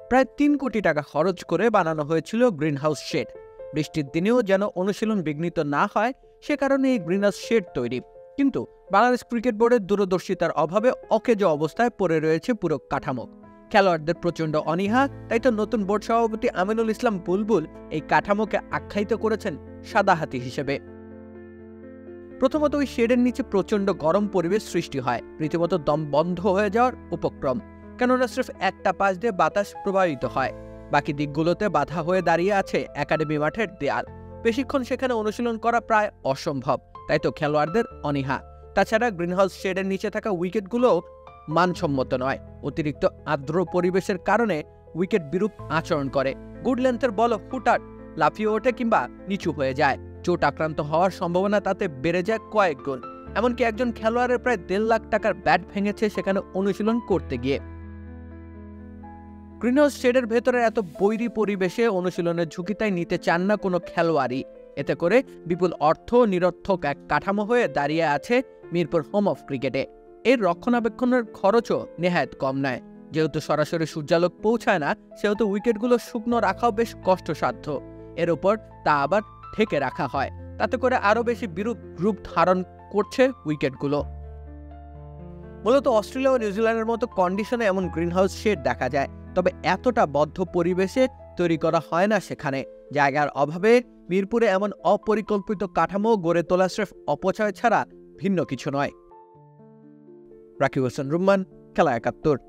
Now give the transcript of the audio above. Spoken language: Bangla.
প্রায় ৩ কোটি টাকা খরচ করে বানানো হয়েছিল গ্রিনহাউস শেড। বৃষ্টির দিনেও যেন অনুশীলন বিঘ্নিত না হয় সে কারণে এই গ্রিনহাউস শেড তৈরি। কিন্তু বাংলাদেশ ক্রিকেট বোর্ডের দূরদর্শিতার অভাবে অকেজো অবস্থায় পড়ে রয়েছে পুরো কাঠামো। খেলোয়াড়দের প্রচণ্ড অনীহা, তাই তো নতুন বোর্ড সভাপতি আমিনুল ইসলাম বুলবুল এই কাঠামোকে আখ্যায়িত করেছেন সাদা হাতি হিসেবে। প্রথমত ওই শেডের নিচে প্রচণ্ড গরম পরিবেশ সৃষ্টি হয়, রীতিমতো দম বন্ধ হয়ে যাওয়ার উপক্রম। কেননা স্রেফ একটা পাশ দিয়ে বাতাস প্রবাহিত হয়, বাকি দিকগুলোতে বাধা হয়ে দাঁড়িয়ে আছে একাডেমি মাঠের দেয়াল। বেশিক্ষণ সেখানে অনুশীলন করা প্রায় অসম্ভব, তাই তো খেলোয়াড়দের অনীহা। তাছাড়া গ্রিনহাউস শেডের নিচে থাকা উইকেটগুলোও মানসম্মত নয়। অতিরিক্ত আর্দ্র পরিবেশের কারণে উইকেট বিরূপ আচরণ করে, গুড লেন্থের বল হুটহাট লাফিয়ে ওঠে কিংবা নিচু হয়ে যায়। চোট আক্রান্ত হওয়ার সম্ভাবনা তাতে বেড়ে যায় কয়েক গুণ। এমনকি একজন খেলোয়াড়ের প্রায় 1.5 লাখ টাকার ব্যাট ভেঙেছে সেখানে অনুশীলন করতে গিয়ে। গ্রিনহাউস শেডের ভেতরে এত বৈরী পরিবেশে অনুশীলনের ঝুঁকি তাই নিতে চান না কোনো খেলোয়াড়ই। এতে করে বিপুল অর্থ নিরর্থক এক কাঠামো হয়ে দাঁড়িয়ে আছে মিরপুর হোম অফ ক্রিকেটে। এর রক্ষণাবেক্ষণের খরচও নেহায়েত কম নয়। যেহেতু সরাসরি সূর্যালোক পৌঁছায় না, সেহেতু উইকেটগুলো শুকনো রাখাও বেশ কষ্টসাধ্য। এর উপর তা আবার ঢেকে রাখা হয়, তাতে করে আরও বেশি বিরূপ রূপ ধারণ করছে উইকেটগুলো। মূলত অস্ট্রেলিয়া ও নিউজিল্যান্ডের মতো কন্ডিশনে এমন গ্রিনহাউস শেড দেখা যায়, তবে এতটা বদ্ধ পরিবেশে তৈরি করা হয় না সেখানে। জায়গার অভাবে মিরপুরে এমন অপরিকল্পিত কাঠামো গড়ে তোলা স্রেফ অপচয় ছাড়া ভিন্ন কিছু নয়। রাকিব হোসেন রুম্মান, খেলা ৭১।